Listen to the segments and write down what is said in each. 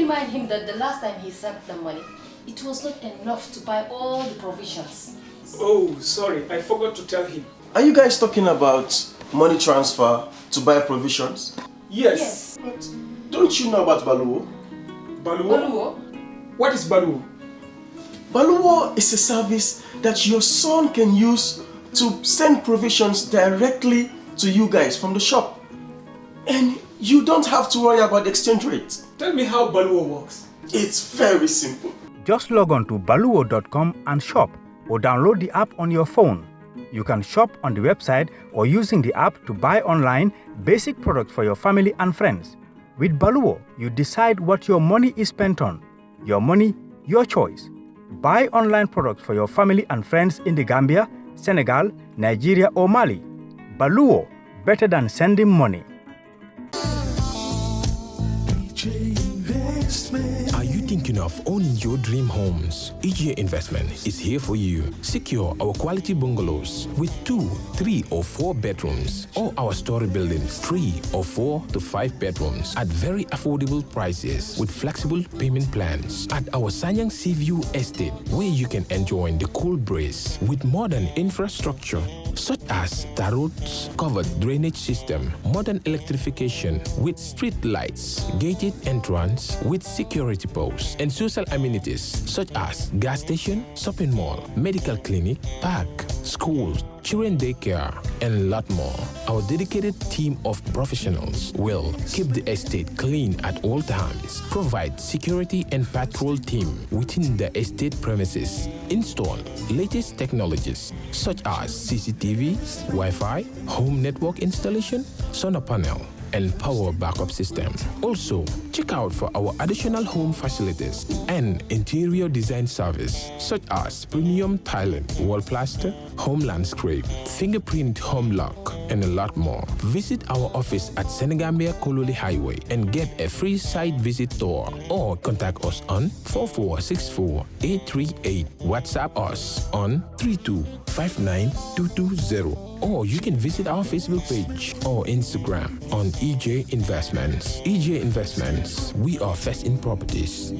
remind him that the last time he sent the money, it was not enough to buy all the provisions. Oh, sorry, I forgot to tell him. Are you guys talking about money transfer to buy provisions? Yes. But don't you know about Baluwo? Baluwo? What is Baluwo? Baluwo is a service that your son can use to send provisions directly to you guys from the shop. And you don't have to worry about the exchange rate. Tell me how Baluwo works. It's very simple. Just log on to baluwo.com and shop, or download the app on your phone. You can shop on the website or using the app to buy online basic products for your family and friends. With Baluwo, you decide what your money is spent on. Your money, your choice. Buy online products for your family and friends in the Gambia, Senegal, Nigeria or Mali. Baluwo, better than sending money. Are you thinking of owning your dream homes? EJ Investment is here for you. Secure our quality bungalows with 2, 3 or 4 bedrooms, or our story buildings 3 or 4 to 5 bedrooms at very affordable prices with flexible payment plans at our Sanyang Seaview Estate, where you can enjoy the cool breeze with modern infrastructure such as tar roads, covered drainage system, modern electrification with street lights, gated entrance with security posts, and social amenities such as gas station, shopping mall, medical clinic, park, schools, children daycare, and a lot more. Our dedicated team of professionals will keep the estate clean at all times, provide security and patrol team within the estate premises, install latest technologies such as CCTV, Wi-Fi, home network installation, solar panel, and power backup system. Also, check out for our additional home facilities and interior design service such as premium tiling, wall plaster, home landscape, fingerprint home lock, and a lot more. Visit our office at Senegambia Kololi Highway and get a free site visit tour, or contact us on 4464-838. WhatsApp us on 3259220. Or you can visit our Facebook page or Instagram on EJ Investments. EJ Investments, we are first in properties.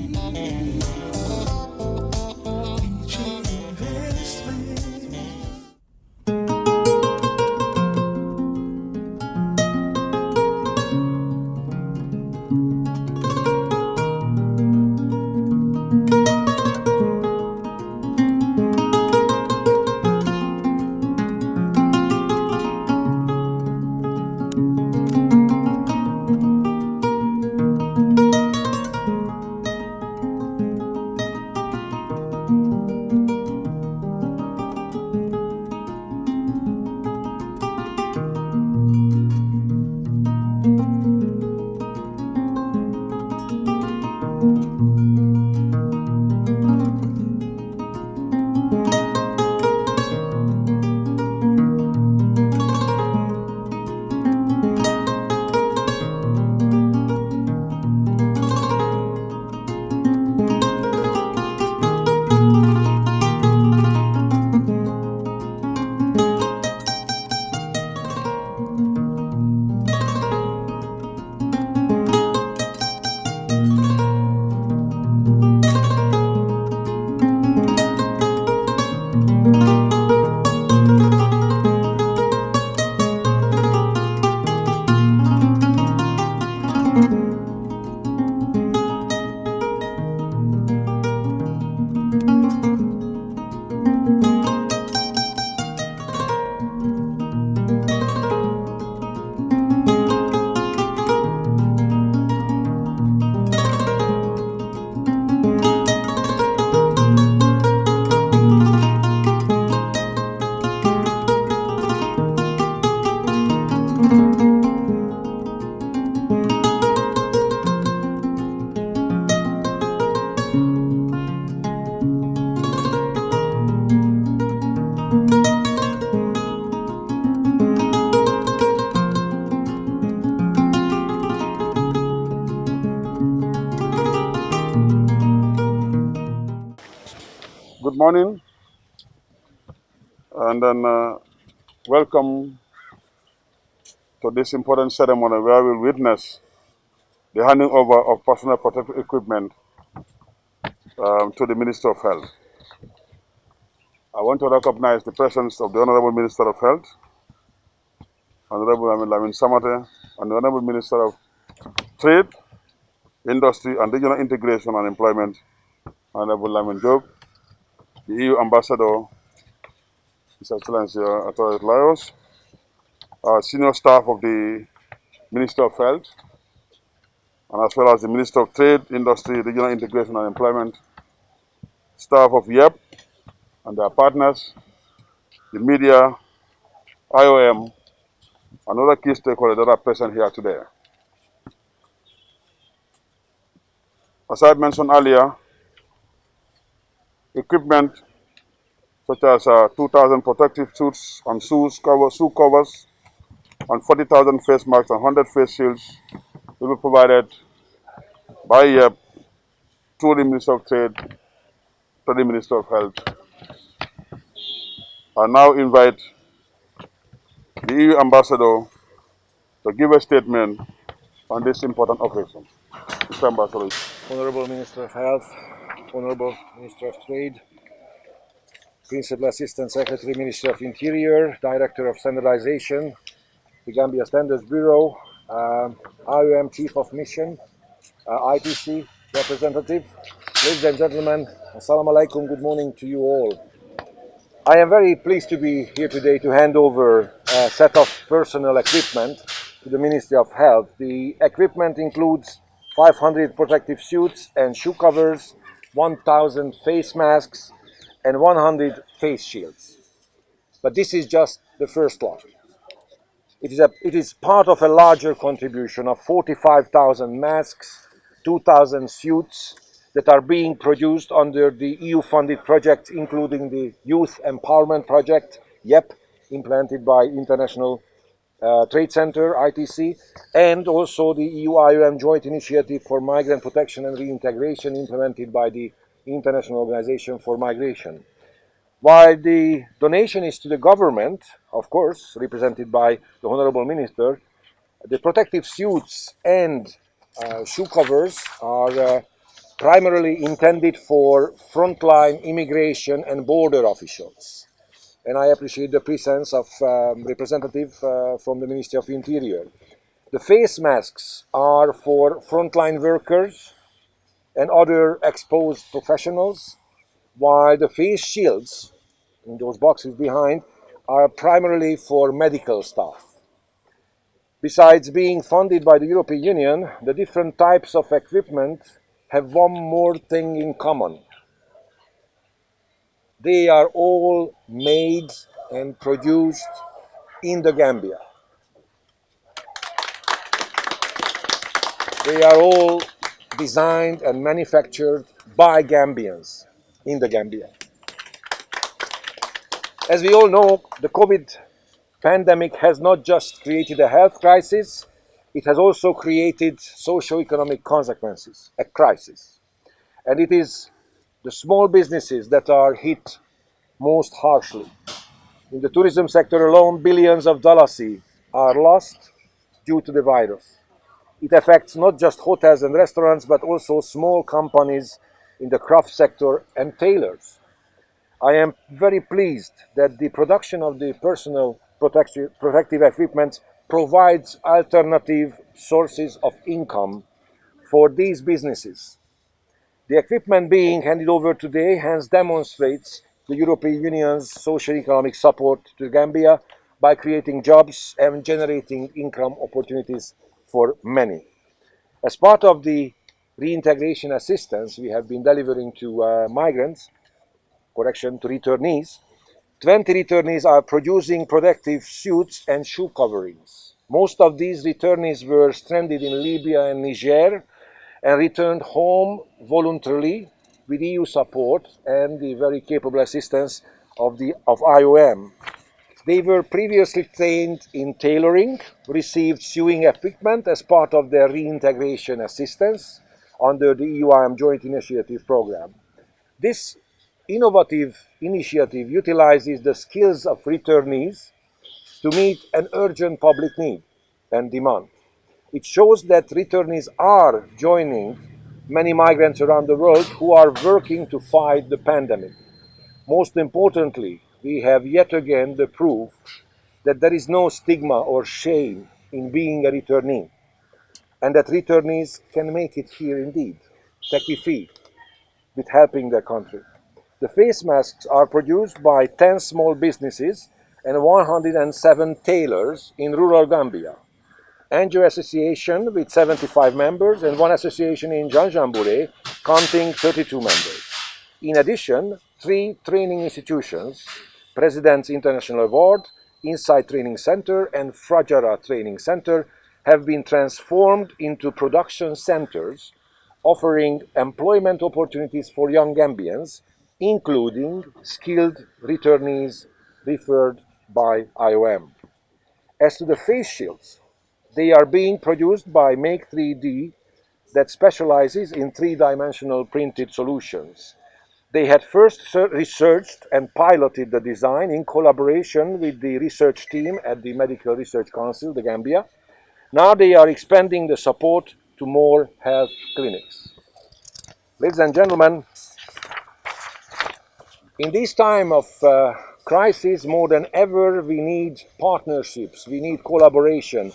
Good morning, and then welcome to this important ceremony where we'll witness the handing over of personal protective equipment to the Minister of Health. I want to recognize the presence of the Honorable Minister of Health, Honorable Lamin Samate, and the Honorable Minister of Trade, Industry and Regional Integration and Employment, Honorable Lamin Job, the EU Ambassador, His Excellency Attorney Laios, senior staff of the Minister of Health, and as well as the Minister of Trade, Industry, Regional Integration and Employment, staff of YEP and their partners, the media, IOM, and other key stakeholders that are present here today. As I mentioned earlier, equipment such as 2,000 protective suits and shoe covers, and 40,000 face masks and 100 face shields will be provided by YEP to the Minister of Trade, to the Minister of Health. I now invite the EU Ambassador to give a statement on this important occasion. Mr. Ambassador. Honorable Minister of Health, Honorable Minister of Trade, Principal Assistant Secretary, Minister of Interior, Director of Standardization, the Gambia Standards Bureau, IOM Chief of Mission, ITC representative. Ladies and gentlemen, Assalamu alaikum, good morning to you all. I am very pleased to be here today to hand over a set of personal equipment to the Ministry of Health. The equipment includes 500 protective suits and shoe covers, 1,000 face masks, and 100 face shields. But this is just the first lot. It is part of a larger contribution of 45,000 masks, 2,000 suits that are being produced under the EU-funded projects, including the Youth Empowerment Project, YEP, implemented by International Trade Center, ITC, and also the EU-IOM Joint Initiative for Migrant Protection and Reintegration, implemented by the International Organization for Migration. While the donation is to the government, of course, represented by the Honorable Minister, the protective suits and shoe covers are primarily intended for frontline immigration and border officials. And I appreciate the presence of representative from the Ministry of Interior. The face masks are for frontline workers and other exposed professionals, while the face shields, in those boxes behind, are primarily for medical staff. Besides being funded by the European Union, the different types of equipment have one more thing in common. They are all made and produced in the Gambia. They are all designed and manufactured by Gambians in the Gambia. As we all know, the COVID pandemic has not just created a health crisis, it has also created socio-economic consequences, a crisis. And it is the small businesses that are hit most harshly. In the tourism sector alone, billions of dollars are lost due to the virus. It affects not just hotels and restaurants, but also small companies in the craft sector and tailors. I am very pleased that the production of the personal protective equipment provides alternative sources of income for these businesses. The equipment being handed over today hence demonstrates the European Union's socio-economic support to Gambia by creating jobs and generating income opportunities for many. As part of the reintegration assistance we have been delivering to migrants, to returnees, 20 returnees are producing protective suits and shoe coverings. Most of these returnees were stranded in Libya and Niger and returned home voluntarily with EU support and the very capable assistance of IOM. They were previously trained in tailoring, received sewing equipment as part of their reintegration assistance under the EU-IOM Joint Initiative Program. This innovative initiative utilizes the skills of returnees to meet an urgent public need and demand. It shows that returnees are joining many migrants around the world who are working to fight the pandemic. Most importantly, we have yet again the proof that there is no stigma or shame in being a returnee, and that returnees can make it here indeed, tax-free, with helping their country. The face masks are produced by 10 small businesses and 107 tailors in rural Gambia. NGO association with 75 members and one association in Janjanbureh counting 32 members. In addition, 3 training institutions, President's International Award, Insight Training Center and Frajara Training Center, have been transformed into production centers offering employment opportunities for young Gambians, including skilled returnees referred by IOM. As to the face shields, they are being produced by Make 3D that specializes in three-dimensional printed solutions. They had first researched and piloted the design in collaboration with the research team at the Medical Research Council, the Gambia. Now they are expanding the support to more health clinics. Ladies and gentlemen, in this time of crisis, more than ever, we need partnerships, we need collaboration.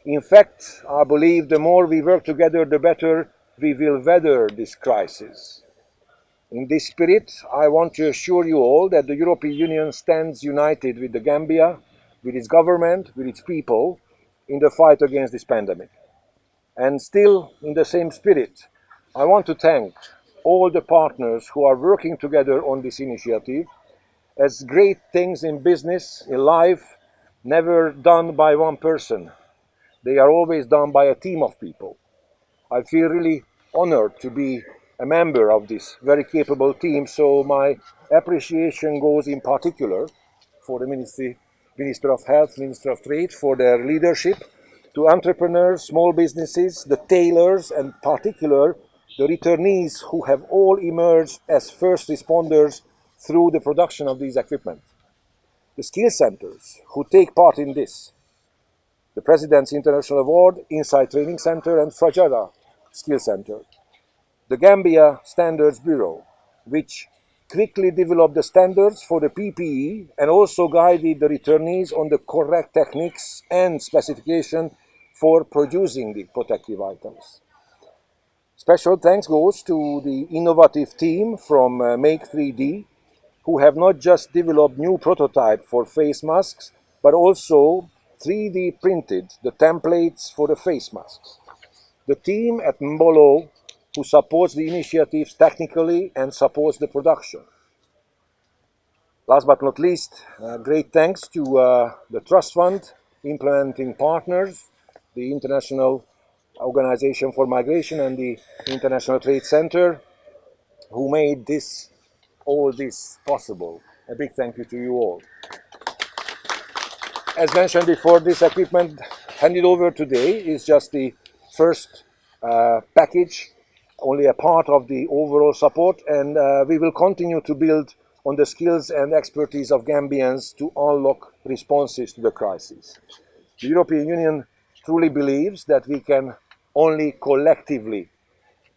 In fact, I believe the more we work together, the better we will weather this crisis. In this spirit, I want to assure you all that the European Union stands united with the Gambia, with its government, with its people, in the fight against this pandemic. And still, in the same spirit, I want to thank all the partners who are working together on this initiative, as great things in business, in life, never done by one person. They are always done by a team of people. I feel really honored to be a member of this very capable team, so my appreciation goes in particular for the Minister of Health, Minister of Trade, for their leadership, to entrepreneurs, small businesses, the tailors, and in particular the returnees who have all emerged as first responders through the production of these equipment. The skill centers who take part in this, the President's International Award, Insight Training Center, and Frajara Skill Center. The Gambia Standards Bureau, which quickly developed the standards for the PPE and also guided the returnees on the correct techniques and specification for producing the protective items. Special thanks goes to the innovative team from Make 3D, who have not just developed new prototype for face masks, but also 3D printed the templates for the face masks. The team at Mbolo, who supports the initiatives technically and supports the production. Last but not least, great thanks to the Trust Fund, implementing partners, the International Organization for Migration and the International Trade Center, who made all this possible. A big thank you to you all. As mentioned before, this equipment handed over today is just the first package, only a part of the overall support, and we will continue to build on the skills and expertise of Gambians to unlock responses to the crisis. The European Union truly believes that we can only collectively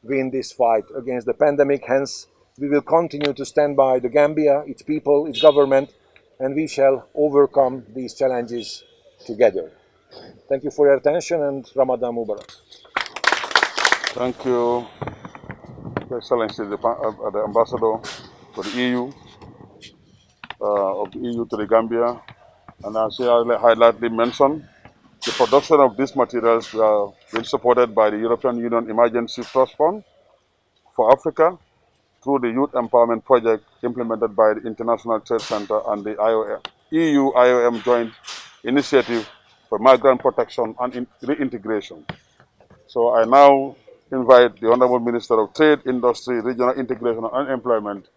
win this fight against the pandemic. Hence, we will continue to stand by the Gambia, its people, its government, and we shall overcome these challenges together. Thank you for your attention, and Ramadan Mubarak. Thank you, Your Excellency, the Ambassador for the EU, of the EU to the Gambia. And as I highlightedly mentioned, the production of these materials have been supported by the European Union Emergency Trust Fund for Africa through the Youth Empowerment Project implemented by the International Trade Center and the EU-IOM Joint Initiative for Migrant Protection and Reintegration. So I now invite the Honorable Minister of Trade, Industry, Regional Integration and Employment,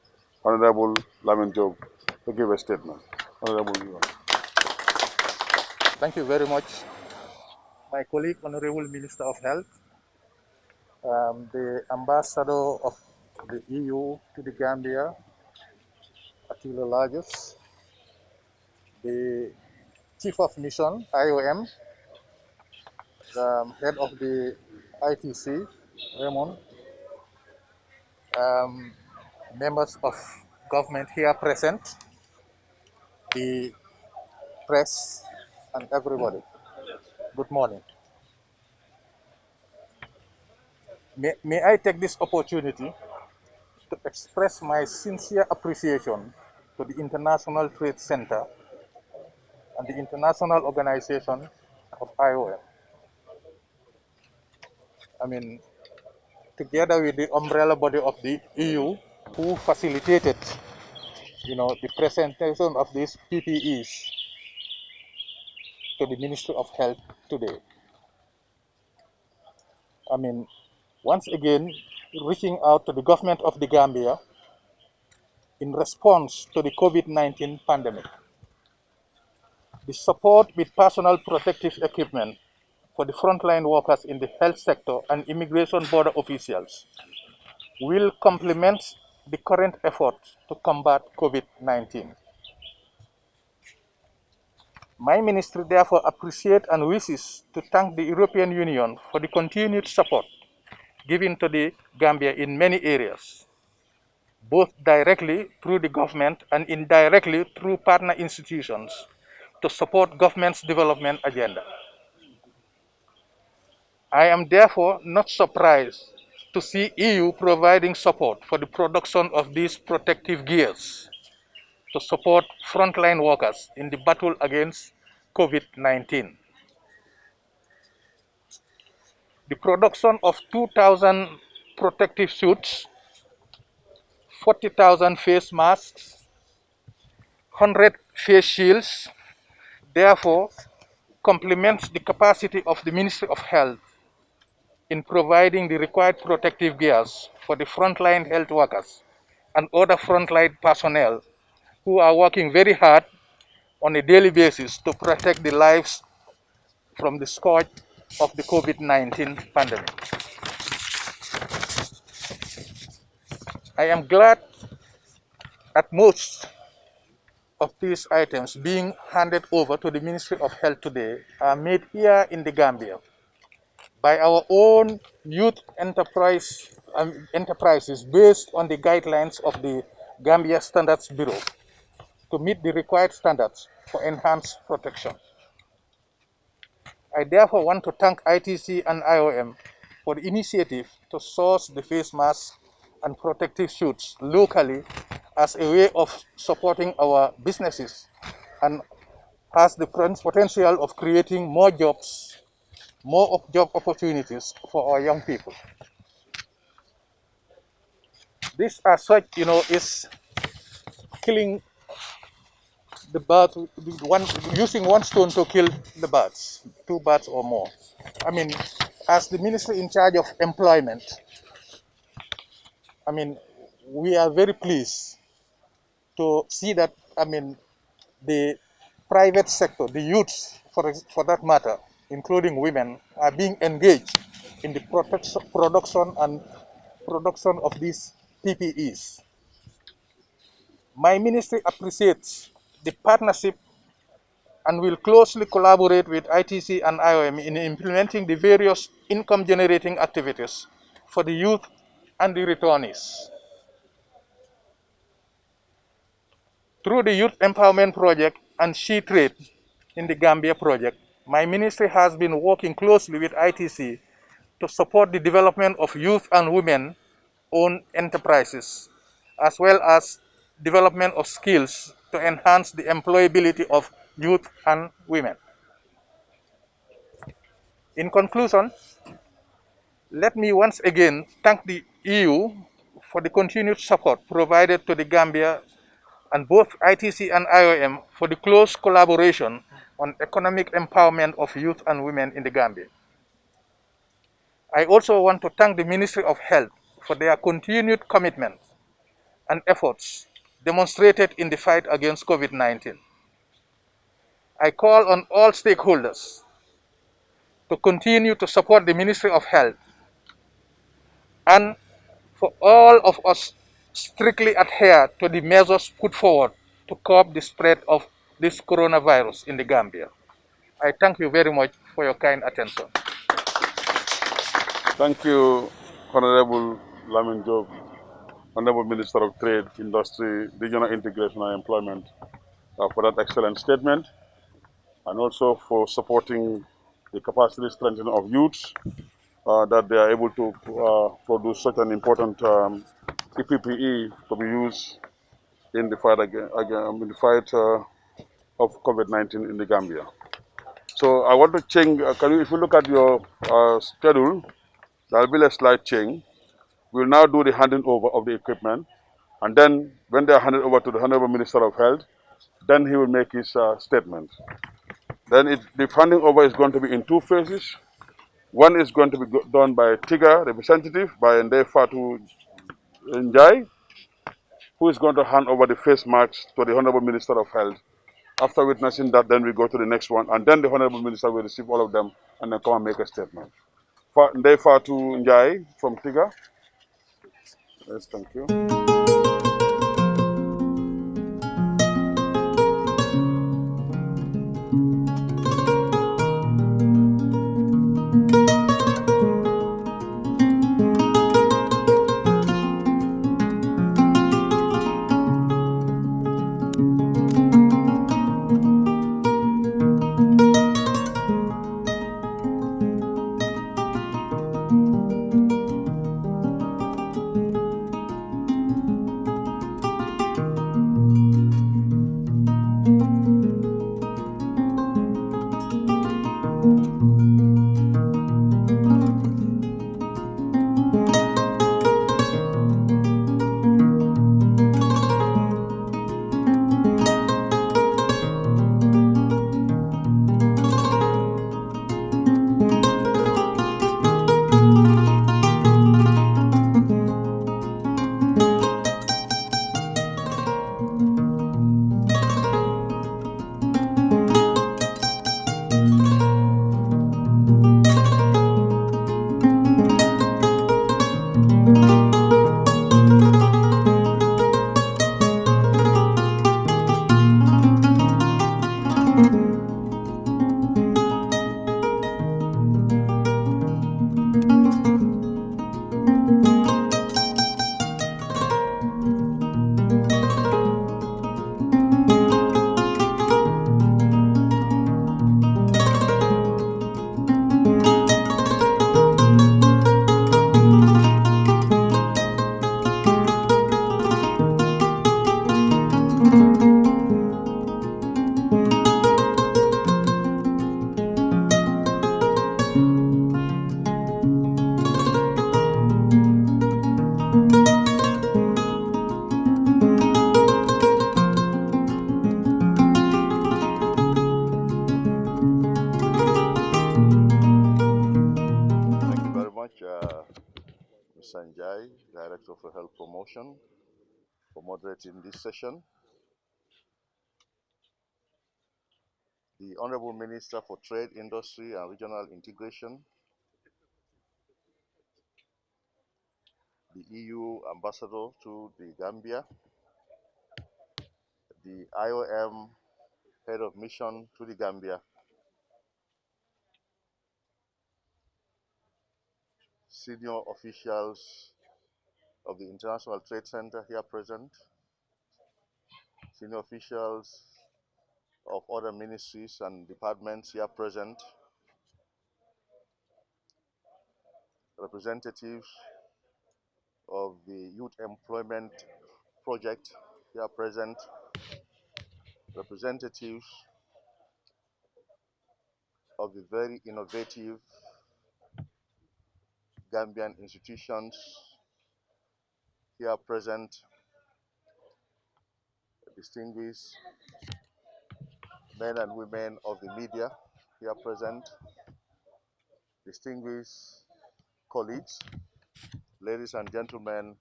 Honorable Lamin Job, to give a statement. Honorable. Thank you very much, my colleague, Honorable Minister of Health, the Ambassador of the EU to the Gambia, Attila Lajos, the Chief of Mission, IOM, the head of the ITC, Raymond, members of government here present, the press, and everybody. Good morning. May I take this opportunity to express my sincere appreciation to the International Trade Center and the International Organization of IOM. I mean, together with the umbrella body of the EU, who facilitated, the presentation of these PPEs to the Ministry of Health today. I mean, once again, reaching out to the government of the Gambia in response to the COVID-19 pandemic. The support with personal protective equipment for the frontline workers in the health sector and immigration border officials will complement the current effort to combat COVID-19. My ministry therefore appreciates and wishes to thank the European Union for the continued support given to the Gambia in many areas, both directly through the government and indirectly through partner institutions to support government's development agenda. I am therefore not surprised to see EU providing support for the production of these protective gears to support frontline workers in the battle against COVID-19. The production of 2,000 protective suits, 40,000 face masks, 100 face shields, therefore complements the capacity of the Ministry of Health in providing the required protective gears for the frontline health workers and other frontline personnel who are working very hard on a daily basis to protect the lives from the scourge of the COVID-19 pandemic. I am glad at most of these items being handed over to the Ministry of Health today are made here in the Gambia by our own youth enterprises based on the guidelines of the Gambia Standards Bureau to meet the required standards for enhanced protection. I therefore want to thank ITC and IOM for the initiative to source the face masks and protective suits locally as a way of supporting our businesses and has the potential of creating more jobs, more job opportunities for our young people. This as such, is killing the birds, using one stone to kill the birds, 2 birds or more. I mean, as the minister in charge of employment, we are very pleased to see that, the private sector, the youths, for that matter, including women, are being engaged in the production of these PPEs. My ministry appreciates the partnership and will closely collaborate with ITC and IOM in implementing the various income-generating activities for the youth and the returnees. Through the Youth Empowerment Project and She Trade in the Gambia project, my ministry has been working closely with ITC to support the development of youth and women-owned enterprises, as well as development of skills to enhance the employability of youth and women. In conclusion, let me once again thank the EU for the continued support provided to the Gambia and both ITC and IOM for the close collaboration on economic empowerment of youth and women in the Gambia. I also want to thank the Ministry of Health for their continued commitment and efforts demonstrated in the fight against COVID-19. I call on all stakeholders to continue to support the Ministry of Health and for all of us strictly adhere to the measures put forward to curb the spread of this coronavirus in the Gambia. I thank you very much for your kind attention. Thank you, Honorable Lamin Job, Honorable Minister of Trade, Industry, Regional Integration and Employment, for that excellent statement, and also for supporting the capacity strengthening of youths, that they are able to produce such an important PPE to be used in the fight, of COVID-19 in the Gambia. So I want to change, if you look at your schedule, there will be a slight change. We'll now do the handing over of the equipment, and then when they are handed over to the Honorable Minister of Health, then he will make his statement. Then the handing over is going to be in two phases. One is going to be done by TIGA representative, by Fatou Njai, who is going to hand over the face masks to the Honorable Minister of Health. After witnessing that, then we go to the next one, and then the Honorable Minister will receive all of them and then come and make a statement. Fatou Njai from TIGA. Yes, thank you. Sanjay, Director for Health Promotion, for moderating this session. The Honorable Minister for Trade, Industry and Regional Integration, the EU Ambassador to the Gambia, the IOM Head of Mission to the Gambia, senior officials of the International Trade Center here present, senior officials of other ministries and departments here present, representatives of the Youth Employment Project here present, representatives of the very innovative Gambian institutions here present, distinguished men and women of the media here present, distinguished colleagues, ladies and gentlemen,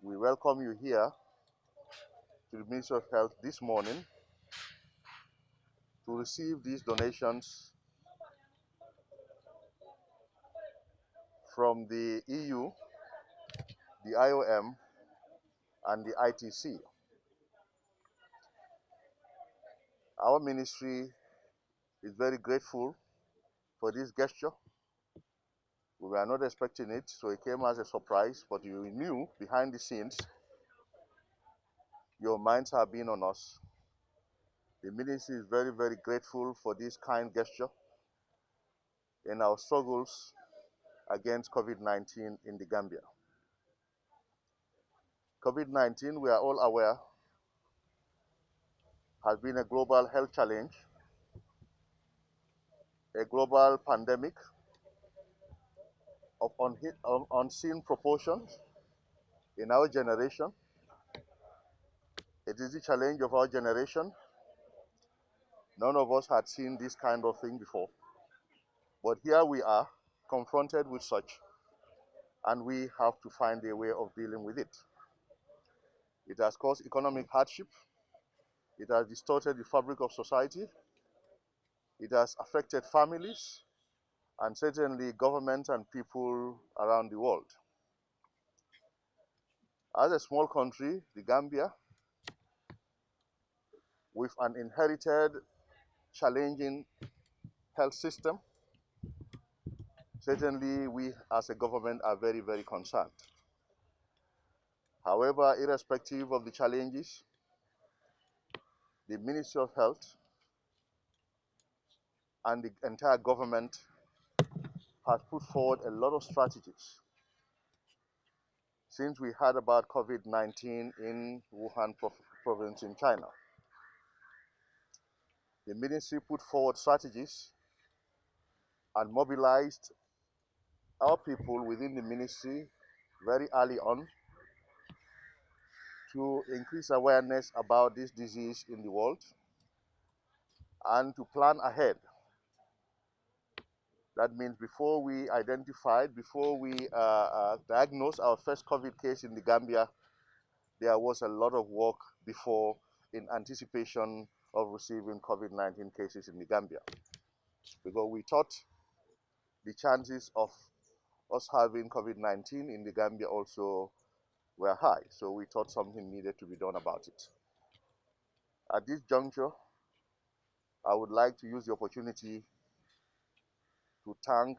we welcome you here to the Ministry of Health this morning to receive these donations from the EU, the IOM, and the ITC. Our ministry is very grateful for this gesture, We were not expecting it, so it came as a surprise, but you knew behind the scenes, your minds have been on us. The ministry is very, very grateful for this kind gesture in our struggles against COVID-19 in the Gambia. COVID-19, we are all aware, has been a global health challenge, a global pandemic of unseen proportions in our generation. It is the challenge of our generation. None of us had seen this kind of thing before. But here we are, confronted with such, and we have to find a way of dealing with it. It has caused economic hardship. It has distorted the fabric of society. It has affected families and certainly governments and people around the world. As a small country, the Gambia, with an inherited challenging health system, certainly we as a government are very, very concerned. However, irrespective of the challenges, the Ministry of Health and the entire government has put forward a lot of strategies since we heard about COVID-19 in Wuhan province in China. The ministry put forward strategies and mobilized our people within the ministry very early on to increase awareness about this disease in the world and to plan ahead. That means before we diagnosed our first COVID case in the Gambia, there was a lot of work before in anticipation of receiving COVID-19 cases in the Gambia. Because we thought the chances of us having COVID-19 in the Gambia also were high. So we thought something needed to be done about it. At this juncture, I would like to use the opportunity to thank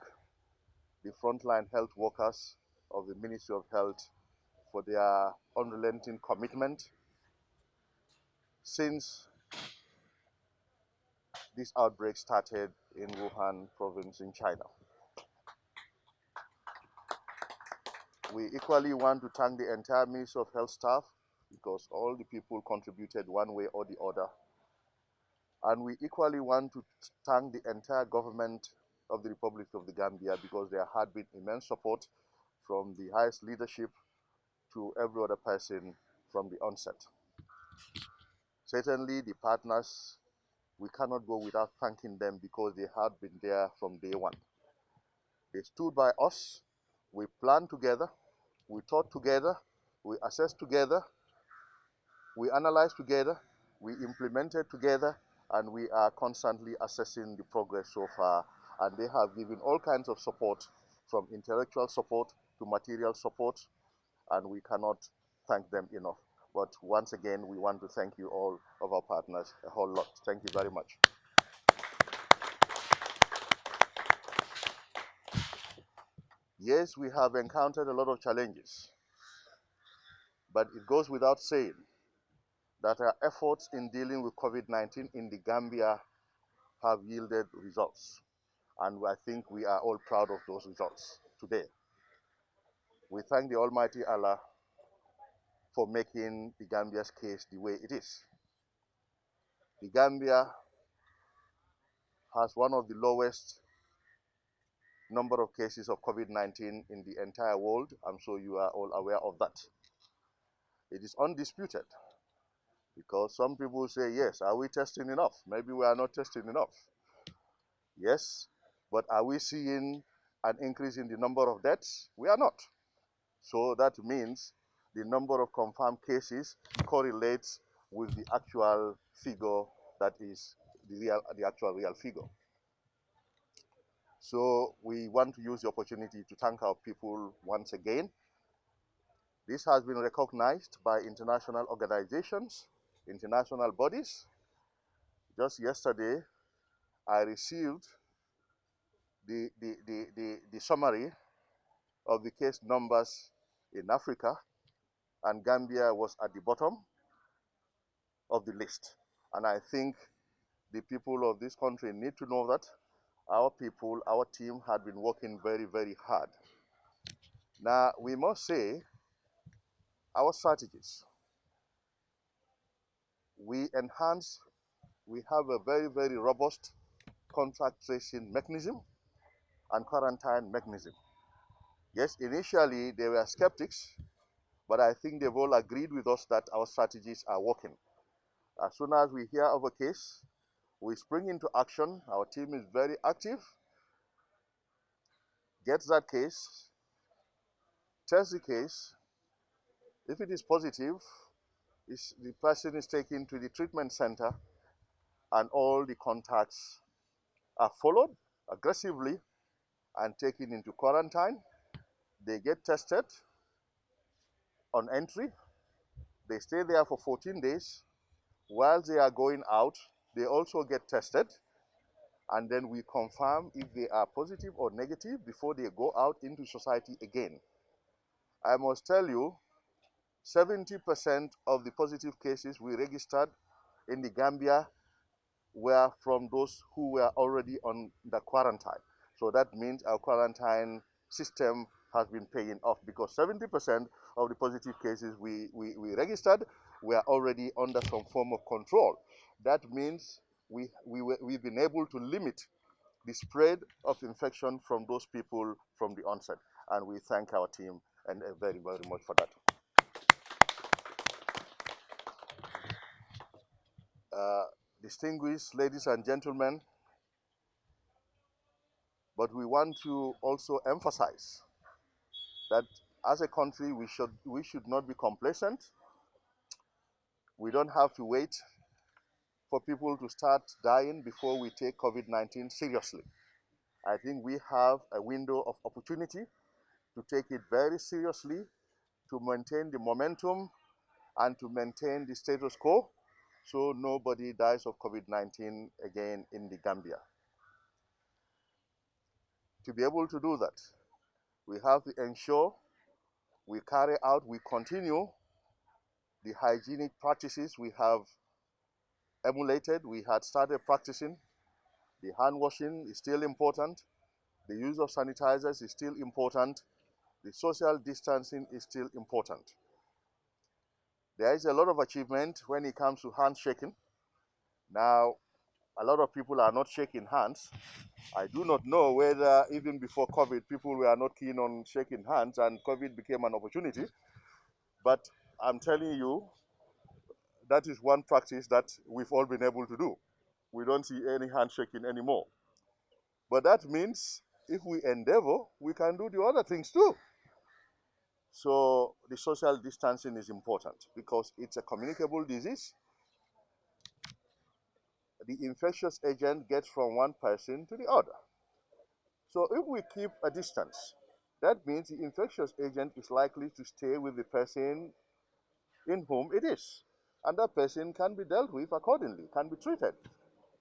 the frontline health workers of the Ministry of Health for their unrelenting commitment since this outbreak started in Wuhan province in China. We equally want to thank the entire Ministry of Health staff because all the people contributed one way or the other. And we equally want to thank the entire government of the Republic of the Gambia because there had been immense support from the highest leadership to every other person from the onset. Certainly the partners, we cannot go without thanking them because they had been there from day one. They stood by us, we planned together, we thought together, we assessed together, we analyzed together, we implemented together, and we are constantly assessing the progress so far. And they have given all kinds of support, from intellectual support to material support, and we cannot thank them enough. But once again, we want to thank you all of our partners a whole lot. Thank you very much. Yes, we have encountered a lot of challenges, but it goes without saying that our efforts in dealing with COVID-19 in the Gambia have yielded results. And I think we are all proud of those results today. We thank the Almighty Allah for making the Gambia's case the way it is. The Gambia has one of the lowest number of cases of COVID-19 in the entire world. I'm sure you are all aware of that. It is undisputed because some people say, yes, are we testing enough? Maybe we are not testing enough. Yes, but are we seeing an increase in the number of deaths? We are not. So that means the number of confirmed cases correlates with the actual figure that is the actual real figure. So we want to use the opportunity to thank our people once again. This has been recognized by international organizations, international bodies. Just yesterday, I received the summary of the case numbers in Africa, and Gambia was at the bottom of the list. And I think the people of this country need to know that our people, our team had been working very, very hard. Now, we must say our strategies. We have a very, very robust contact tracing mechanism and quarantine mechanism. Yes, initially they were skeptics, but I think they've all agreed with us that our strategies are working. As soon as we hear of a case, we spring into action. Our team is very active, gets that case, tests the case. If it is positive, the person is taken to the treatment center and all the contacts are followed aggressively and taken into quarantine. They get tested on entry. They stay there for 14 days. While they are going out, they also get tested, and then we confirm if they are positive or negative before they go out into society again. I must tell you, 70% of the positive cases we registered in the Gambia were from those who were already on the quarantine. So that means our quarantine system has been paying off, because 70% of the positive cases we registered were already under some form of control. That means we've been able to limit the spread of infection from those people from the onset. And we thank our team and very, very much for that. Distinguished ladies and gentlemen, but we want to also emphasize that as a country, we should not be complacent. We don't have to wait for people to start dying before we take COVID-19 seriously. I think we have a window of opportunity to take it very seriously, to maintain the momentum and to maintain the status quo, so nobody dies of COVID-19 again in the Gambia. To be able to do that, we have to ensure we continue the hygienic practices we have emulated. We had started practicing. The hand washing is still important. The use of sanitizers is still important. The social distancing is still important. There is a lot of achievement when it comes to handshaking. Now, a lot of people are not shaking hands. I do not know whether even before COVID, people were not keen on shaking hands and COVID became an opportunity. But I'm telling you, that is one practice that we've all been able to do. We don't see any handshaking anymore. But that means if we endeavor, we can do the other things too. So the social distancing is important because it's a communicable disease. The infectious agent gets from one person to the other. So if we keep a distance, that means the infectious agent is likely to stay with the person in whom it is. And that person can be dealt with accordingly, can be treated,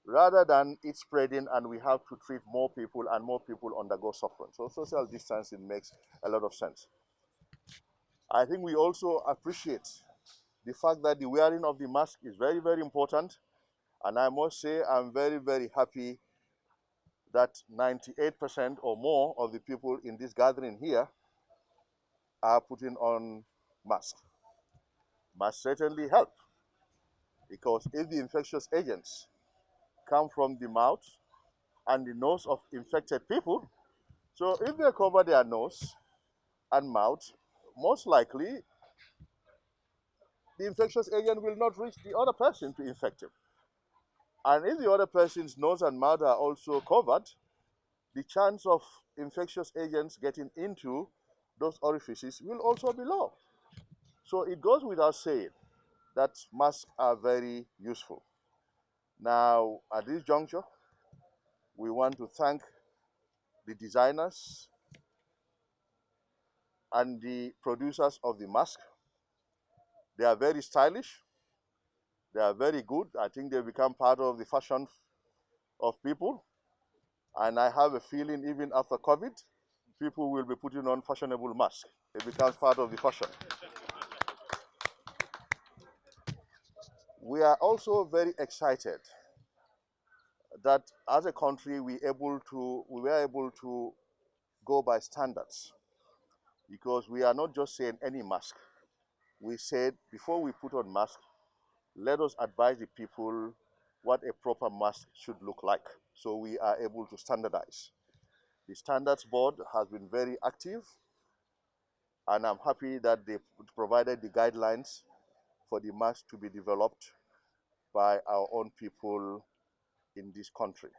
rather than it spreading and we have to treat more people and more people undergo suffering. So social distancing makes a lot of sense. I think we also appreciate the fact that the wearing of the mask is very, very important. And I must say I'm very, very happy that 98% or more of the people in this gathering here are putting on masks. Masks certainly help, because if the infectious agents come from the mouth and the nose of infected people, so if they cover their nose and mouth, most likely the infectious agent will not reach the other person to infect him. And if the other person's nose and mouth are also covered, the chance of infectious agents getting into those orifices will also be low. So it goes without saying that masks are very useful. Now, at this juncture, we want to thank the designers and the producers of the mask. They are very stylish. They are very good. I think they become part of the fashion of people. And I have a feeling even after COVID, people will be putting on fashionable masks. It becomes part of the fashion. We are also very excited that as a country we were able to go by standards, because we are not just saying any mask. We said before we put on mask, let us advise the people what a proper mask should look like. So we are able to standardize. The Standards Board has been very active, and I'm happy that they provided the guidelines for the mask to be developed by our own people in this country.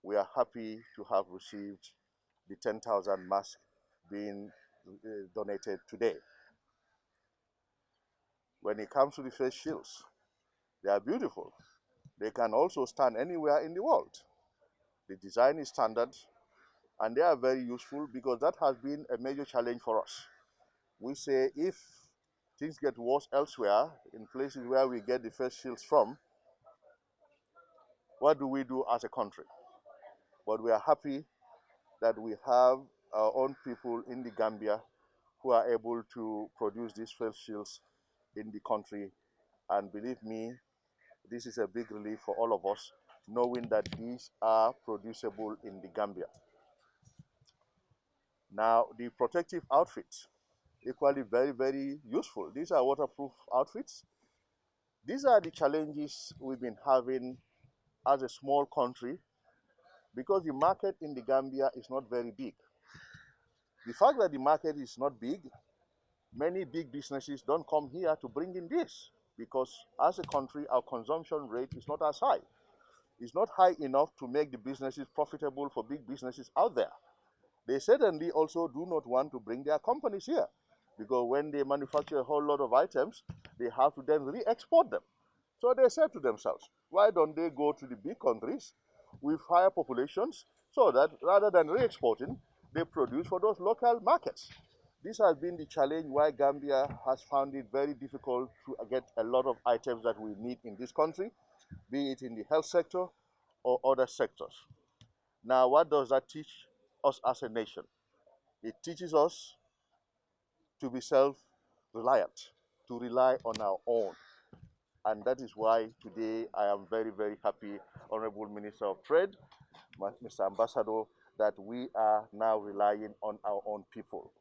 We are happy to have received the 10,000 masks being donated today. When it comes to the face shields, they are beautiful. They can also stand anywhere in the world. The design is standard, and they are very useful because that has been a major challenge for us. We say if things get worse elsewhere, in places where we get the face shields from, what do we do as a country? But we are happy that we have our own people in the Gambia who are able to produce these face shields in the country. And believe me, this is a big relief for all of us, knowing that these are producible in the Gambia. Now, the protective outfits, equally very, very useful. These are waterproof outfits. These are the challenges we've been having as a small country, because the market in the Gambia is not very big. The fact that the market is not big, many big businesses don't come here to bring in this, because as a country, our consumption rate is not as high. It's not high enough to make the businesses profitable for big businesses out there. They certainly also do not want to bring their companies here, because when they manufacture a whole lot of items, they have to then re-export them. So they said to themselves, why don't they go to the big countries with higher populations, so that rather than re-exporting, they produce for those local markets. This has been the challenge why Gambia has found it very difficult to get a lot of items that we need in this country, be it in the health sector or other sectors. Now, what does that teach us as a nation? It teaches us to be self-reliant, to rely on our own. And that is why today I am very, very happy, Honorable Minister of Trade, Mr. Ambassador, that we are now relying on our own people.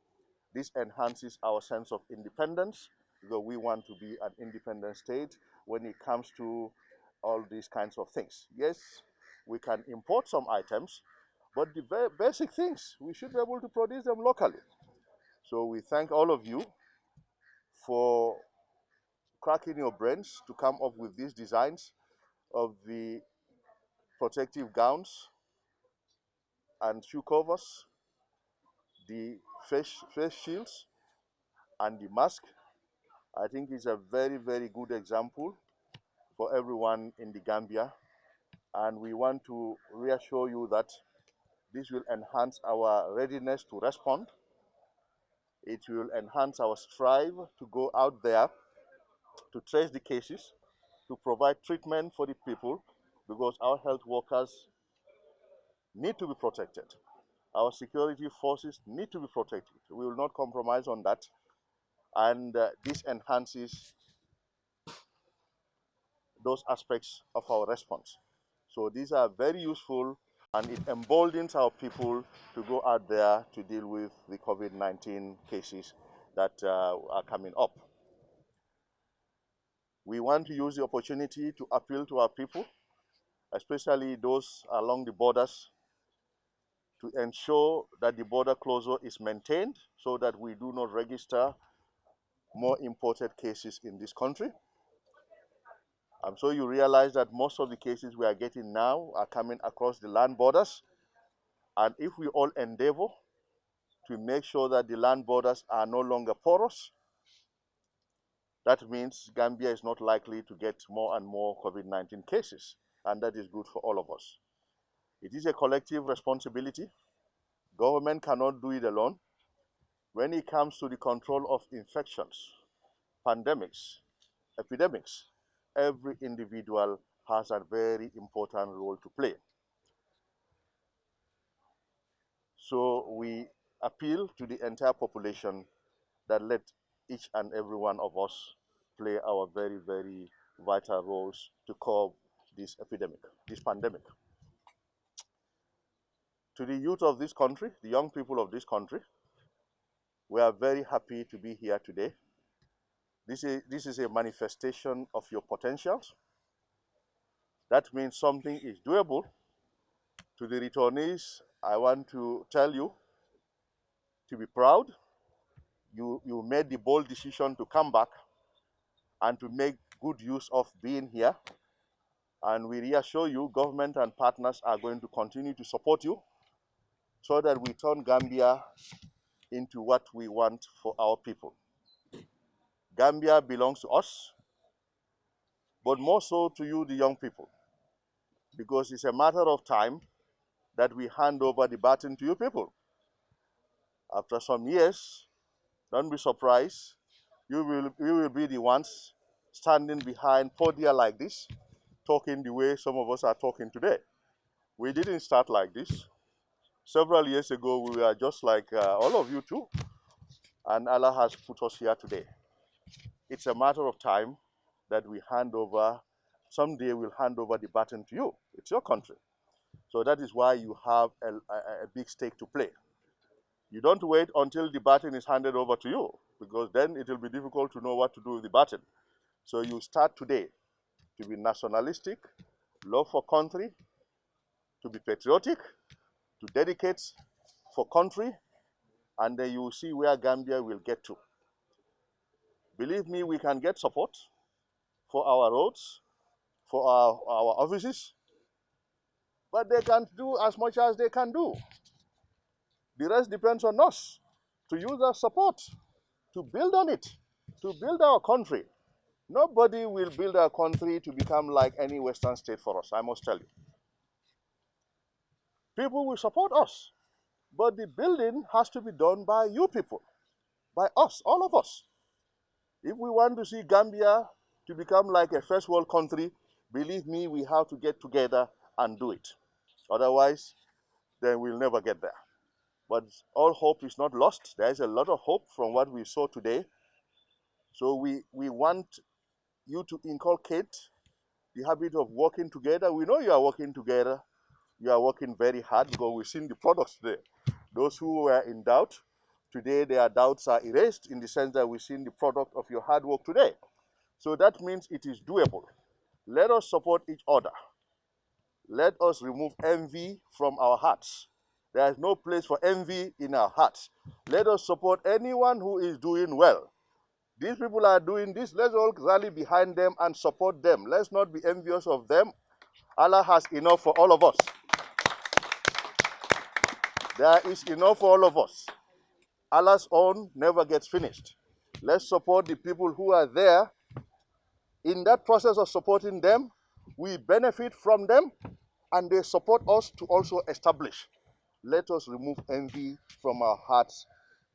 This enhances our sense of independence, because we want to be an independent state when it comes to all these kinds of things. Yes, we can import some items, but the very basic things, we should be able to produce them locally. So we thank all of you for cracking your brains to come up with these designs of the protective gowns and shoe covers, the face shields, and the mask. I think it's a very, very good example for everyone in the Gambia. And we want to reassure you that this will enhance our readiness to respond. It will enhance our strive to go out there to trace the cases, to provide treatment for the people, because our health workers need to be protected. Our security forces need to be protected. We will not compromise on that. And this enhances those aspects of our response. So these are very useful, and it emboldens our people to go out there to deal with the COVID-19 cases that are coming up. We want to use the opportunity to appeal to our people, especially those along the borders, to ensure that the border closure is maintained so that we do not register more imported cases in this country. I'm sure you realize that most of the cases we are getting now are coming across the land borders. And if we all endeavor to make sure that the land borders are no longer porous, that means Gambia is not likely to get more and more COVID-19 cases. And that is good for all of us. It is a collective responsibility. Government cannot do it alone. When it comes to the control of infections, pandemics, epidemics, every individual has a very important role to play. So we appeal to the entire population that let each and every one of us play our very, very vital roles to curb this epidemic, this pandemic. To the youth of this country, the young people of this country, we are very happy to be here today. This is a manifestation of your potentials. That means something is doable. To the returnees, I want to tell you to be proud. You made the bold decision to come back and to make good use of being here. And we reassure you, government and partners are going to continue to support you so that we turn Gambia into what we want for our people. Gambia belongs to us, but more so to you, the young people, because it's a matter of time that we hand over the baton to you people. After some years, don't be surprised, you will be the ones standing behind podia like this, talking the way some of us are talking today. We didn't start like this. Several years ago, we were just like all of you too, and Allah has put us here today. It's a matter of time that we hand over, someday we'll hand over the baton to you. It's your country. So that is why you have a big stake to play. You don't wait until the baton is handed over to you, because then it will be difficult to know what to do with the baton. So you start today to be nationalistic, love for country, to be patriotic, to dedicate for country, and then you will see where Gambia will get to. Believe me, we can get support for our roads, for our offices, but they can't do as much as they can do. The rest depends on us to use our support, to build on it, to build our country. Nobody will build our country to become like any Western state for us, I must tell you. People will support us, but the building has to be done by you people, by us, all of us. If we want to see Gambia to become like a first world country, believe me, we have to get together and do it. Otherwise, then we'll never get there. But all hope is not lost. There is a lot of hope from what we saw today. So we want you to inculcate the habit of working together. We know you are working together. You are working very hard because we've seen the products today. Those who were in doubt, today their doubts are erased in the sense that we've seen the product of your hard work today. So that means it is doable. Let us support each other. Let us remove envy from our hearts. There is no place for envy in our hearts. Let us support anyone who is doing well. These people are doing this. Let's all rally behind them and support them. Let's not be envious of them. Allah has enough for all of us. There is enough for all of us. Allah's own never gets finished. Let's support the people who are there. In that process of supporting them, we benefit from them, and they support us to also establish. Let us remove envy from our hearts,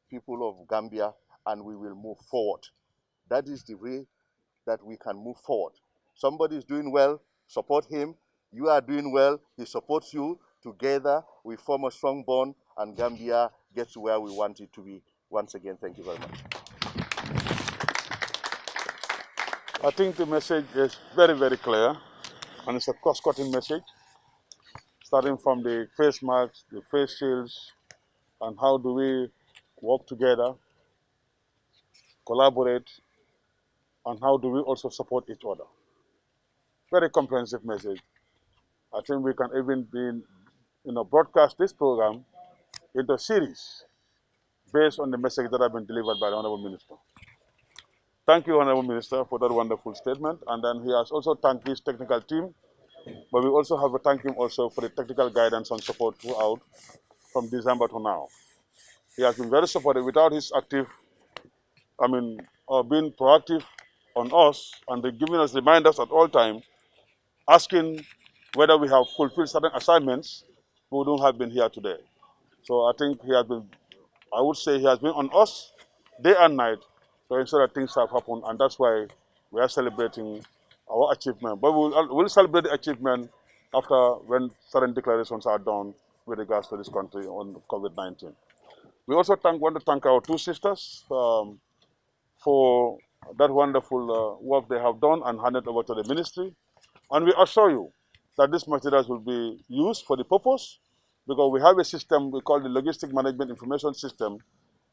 people of Gambia, and we will move forward. That is the way that we can move forward. Somebody is doing well, support him. You are doing well, he supports you. Together, we form a strong bond, and Gambia gets to where we want it to be. Once again, thank you very much. I think the message is very, very clear, and it's a cross-cutting message, starting from the face masks, the face shields, and how do we work together, collaborate, and how do we also support each other. Very comprehensive message. I think we can even broadcast this program into a series based on the message that have been delivered by the Honorable Minister. Thank you, Honorable Minister, for that wonderful statement. And then he has also thanked his technical team, but we also have to thank him also for the technical guidance and support throughout from December to now. He has been very supportive. Without his being proactive on us and giving us reminders at all times, asking whether we have fulfilled certain assignments, we wouldn't have been here today. So I think he has been, I would say he has been on us day and night to ensure that things have happened, and that's why we are celebrating our achievement. But we'll celebrate the achievement after when certain declarations are done with regards to this country on COVID-19. We also want to thank our two sisters for that wonderful work they have done and handed over to the ministry. And we assure you that these materials will be used for the purpose, because we have a system we call the Logistic Management Information System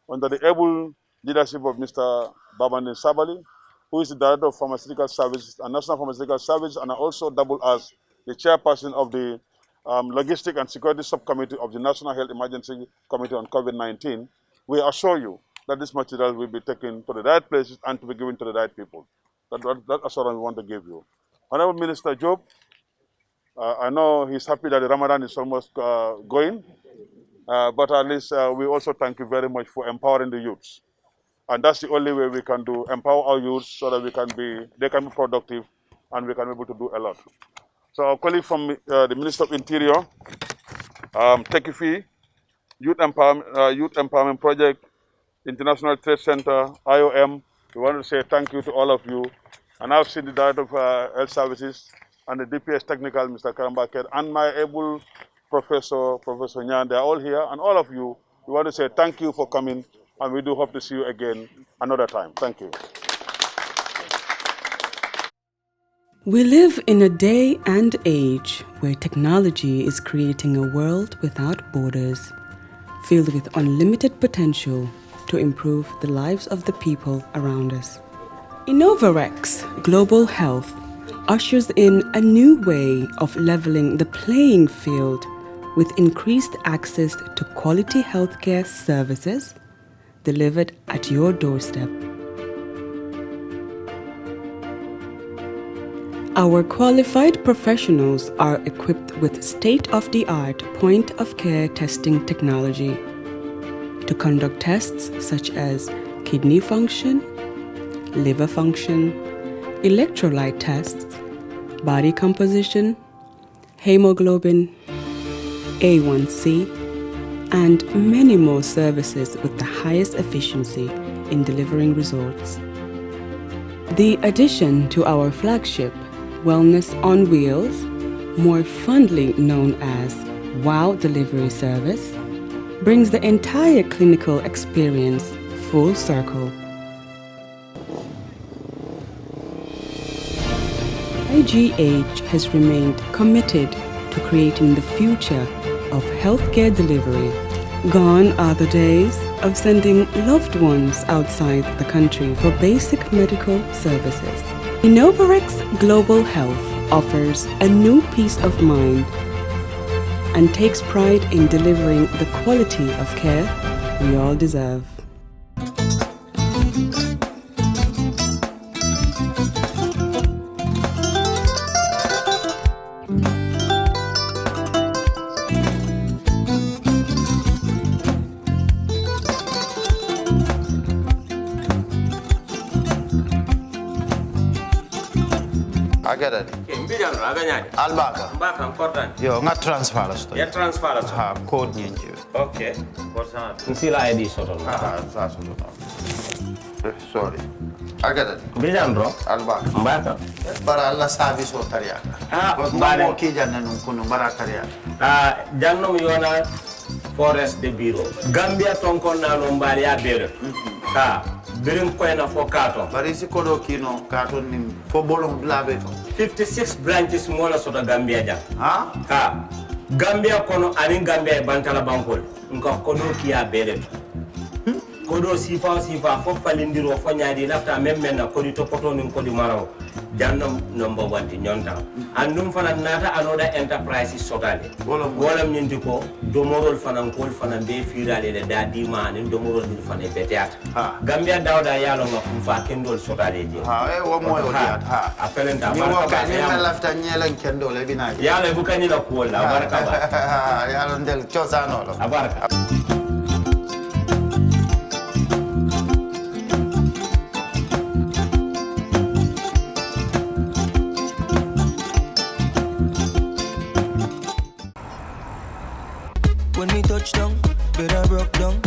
under the able leadership of Mr. Babandin Sabali, who is the Director of Pharmaceutical Services and National Pharmaceutical Service, and I also double as the chairperson of the Logistic and Security Subcommittee of the National Health Emergency Committee on COVID-19. We assure you that this material will be taken to the right places and to be given to the right people. That assurance we want to give you. Honorable Minister Job, I know he's happy that the Ramadan is almost going, but at least we also thank you very much for empowering the youths. And that's the only way we can empower our youths so that they can be productive and we can be able to do a lot. So our colleague from the Minister of Interior, Tekifi, Youth Empowerment Project, International Trade Center, IOM, we want to say thank you to all of you. And I've seen the Director of Health Services and the DPS Technical, Mr. Kerr, and my able Professor Nyan, they're all here. And all of you, we want to say thank you for coming, and we do hope to see you again another time. Thank you. We live in a day and age where technology is creating a world without borders, filled with unlimited potential to improve the lives of the people around us. Innovarex Global Health ushers in a new way of leveling the playing field with increased access to quality healthcare services delivered at your doorstep. Our qualified professionals are equipped with state-of-the-art point-of-care testing technology to conduct tests such as kidney function, liver function, electrolyte tests, body composition, hemoglobin, A1C, and many more services with the highest efficiency in delivering results. The addition to our flagship Wellness on Wheels, more fondly known as WOW Delivery Service, brings the entire clinical experience full circle. IGH has remained committed to creating the future of healthcare delivery. Gone are the days of sending loved ones outside the country for basic medical services. Innovarex Global Health offers a new peace of mind and takes pride in delivering the quality of care we all deserve. Agada. Mbijan aganyani. Albaka. Mbaka important. Yo, nga transfer la sto. Ya transfer la sto. Ha, code nyingi. Okay. What's that? Nsila ID soto. Ah, sa soto. Sorry. Agada. Mbijan bro. Albaka. Mbaka. Bara alla service o tariya. Ah, mbale. Mo ki janna nun kunu bara tariya. Ah, jannom yona forest de bureau. Gambia tonkon na no mbali ya bere. Ha. Birim koyna fo kato. Bari si kodo kino kato ni fo bolon blabe ko. 56 branches mola soto Gambia jam. Ha? Ha. Gambia kono ani Gambia bantala bankol. Nka kodo kiya bere. Kodo sifa fo falindiro fo nyaadi lafta memmen na kodi topoto nin kodi maraw. Jannam number 1 ti nyonta. Andum fana nata anoda enterprise sotale. Wolam nyindi ko domorol fana kol fana be firale le dadi ma ni domorol ni fana beteata. Gambia dawda yalo ngam fa kendol sotale je. Ha e wo moyo diat ha. Apelenta baraka. Ni mo lafta nyelen kendol e bina. Yalo bukani la ko la baraka ba. Yalo ndel chosano lo. Baraka. When we touch down, better broke down.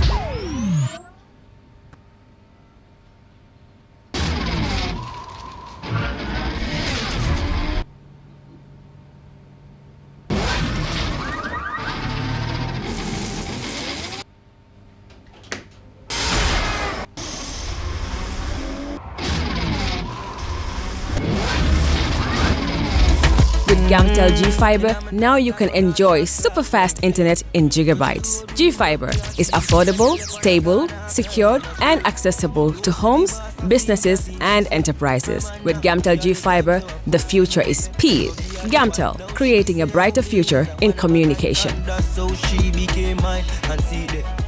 Gamtel G Fiber, now you can enjoy super fast internet in gigabytes. G Fiber is affordable, stable, secured, and accessible to homes, businesses, and enterprises. With Gamtel G Fiber, the future is speed. Gamtel, creating a brighter future in communication. That's how she became mine and see the